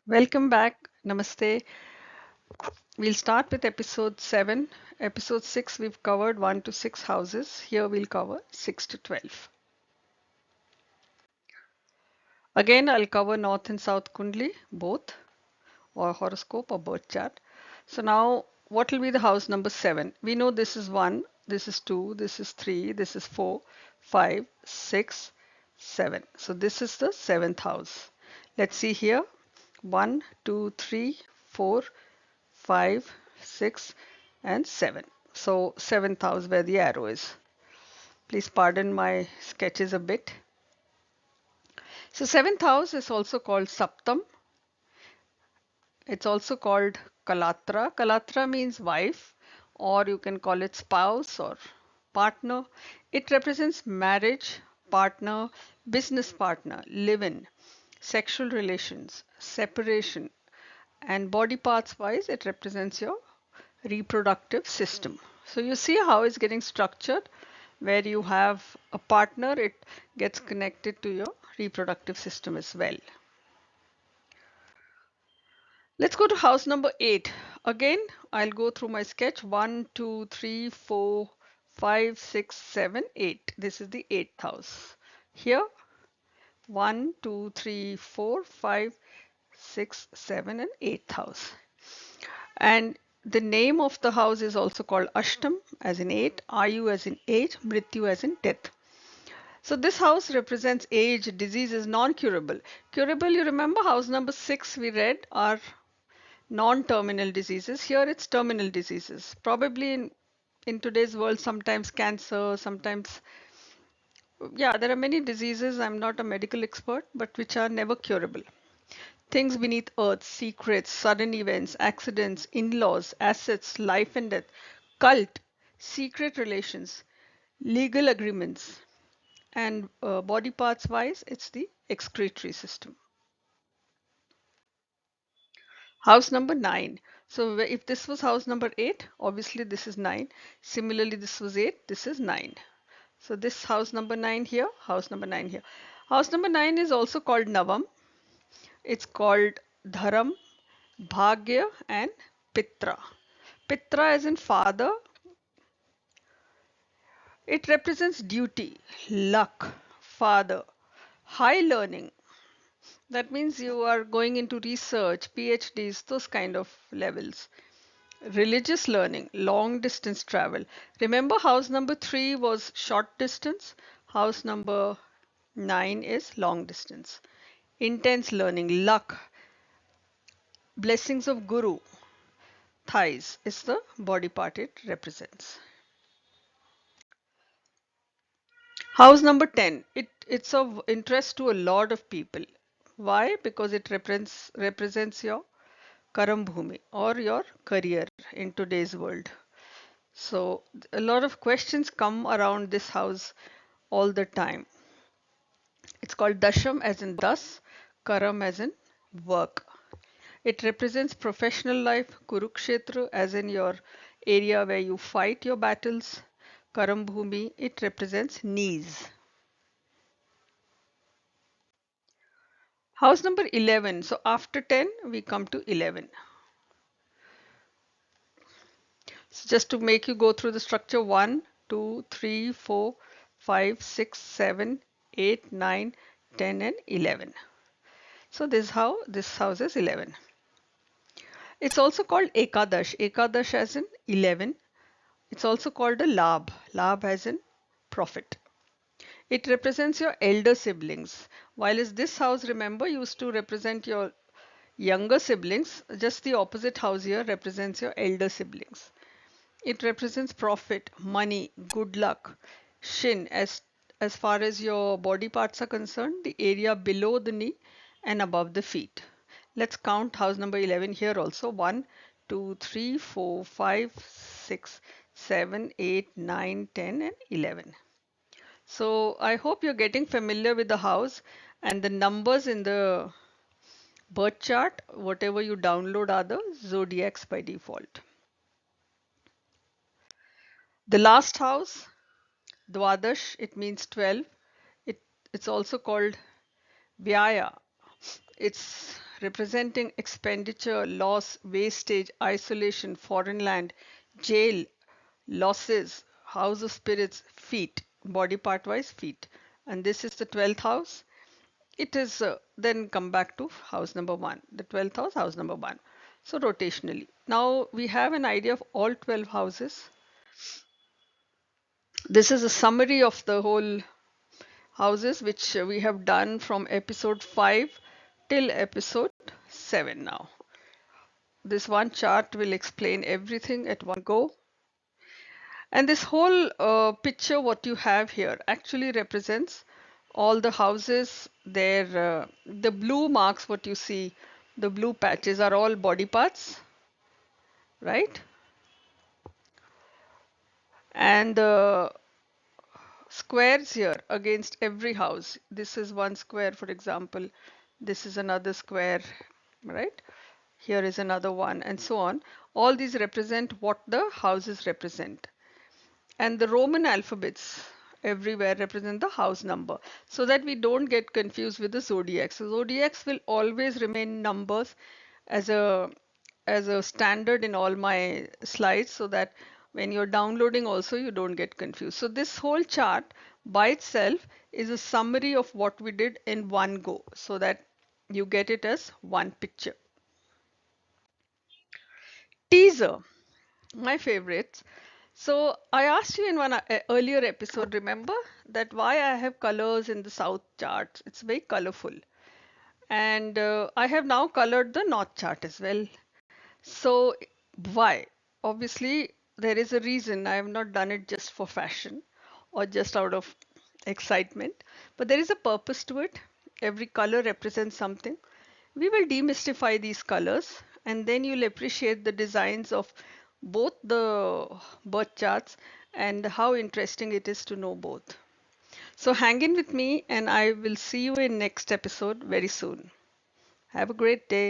Welcome back. Namaste. We'll start with episode 7. Episode 6, we've covered 1 to 6 houses. Here we'll cover 6 to 12. Again, I'll cover North and South Kundli, both, or horoscope or birth chart. So now, what will be the house number 7? We know this is 1, this is 2, this is 3, this is 4, 5, 6, 7. So this is the 7th house. Let's see here. 1, 2, 3, 4, 5, 6, and 7. So 7th house where the arrow is. Please pardon my sketches a bit. So 7th house is also called Saptam. It's also called Kalatra. Kalatra means wife, or you can call it spouse or partner. It represents marriage, partner, business partner, live-in, sexual relations, separation, and body parts wise, it represents your reproductive system. So you see how it's getting structured. Where you have a partner, it gets connected to your reproductive system as well. Let's go to house number 8. Again, I'll go through my sketch. 1, 2, 3, 4, 5, 6, 7, 8. This is the 8th house. Here, 1, 2, 3, 4, 5, 6, 7, and 8th house. And the name of the house is also called Ashtam as in 8, Ayu as in age, Mrityu as in death. So this house represents age, disease is non-curable. Curable, you remember house number 6 we read are non-terminal diseases. Here it's terminal diseases. Probably in today's world, sometimes cancer, sometimes, yeah, there are many diseases. I'm not a medical expert, but which are never curable. Things beneath earth, secrets, sudden events, accidents, in-laws, assets, life and death, cult, secret relations, legal agreements, and body parts wise, it's the excretory system. House number 9. So if this was house number 8, obviously this is 9. Similarly, this was 8, this is 9. So this house number 9 here, house number 9 here. House number 9 is also called Navam. It's called Dharam, Bhagya, and Pitra. Pitra as in father. It represents duty, luck, father, high learning. That means you are going into research, PhDs, those kind of levels. Religious learning, long distance travel. Remember, house number 3 was short distance, house number 9 is long distance. Intense learning, luck, blessings of Guru, thighs is the body part it represents. House number 10, it's of interest to a lot of people. Why? Because it represents your Karam Bhumi or your career in today's world. So a lot of questions come around this house all the time. It's called Dasham as in thus, Karam as in work. It represents professional life, Kurukshetra as in your area where you fight your battles, Karam Bhumi, it represents knees. House number 11. So after 10, we come to 11. So just to make you go through the structure 1, 2, 3, 4, 5, 6, 7, 8, 9, 10, and 11. So this is how this house is 11. It's also called Ekadash. Ekadash as in 11. It's also called a Labh. Labh as in profit. It represents your elder siblings. While is this house, remember, used to represent your younger siblings, just the opposite house here represents your elder siblings. It represents profit, money, good luck. Shin, as far as your body parts are concerned, the area below the knee and above the feet. Let's count house number 11 here also. 1, 2, 3, 4, 5, 6, 7, 8, 9, 10, and 11. So I hope you're getting familiar with the house and the numbers in the birth chart. Whatever you download are the zodiacs by default. The last house, Dwadash, it means 12. It, it's also called Vyaya. It's representing expenditure, loss, wastage, isolation, foreign land, jail, losses, house of spirits, feet, body part wise, feet. And this is the 12th house. It is then come back to house number one, the 12th house, house number one. So rotationally. Now we have an idea of all 12 houses. This is a summary of the whole houses which we have done from episode 5 till episode 7 now. This one chart will explain everything at one go. And this whole picture, what you have here, actually represents all the houses. The blue marks, what you see, the blue patches are all body parts, right? And the squares here against every house. This is one square, for example. This is another square, right? Here is another one, and so on. All these represent what the houses represent. And the Roman alphabets everywhere represent the house number so that we don't get confused with the zodiacs. So zodiacs will always remain numbers as a standard in all my slides so that when you're downloading also you don't get confused. So this whole chart by itself is a summary of what we did in one go so that you get it as one picture. Teaser, my favorites. So I asked you in one earlier episode, remember that why I have colors in the south chart. It's very colorful. And I have now colored the north chart as well. So why? Obviously, there is a reason. I have not done it just for fashion or just out of excitement, but there is a purpose to it. Every color represents something. We will demystify these colors and then you'll appreciate the designs of both the birth charts and how interesting it is to know both. So hang in with me and I will see you in next episode very soon. Have a great day.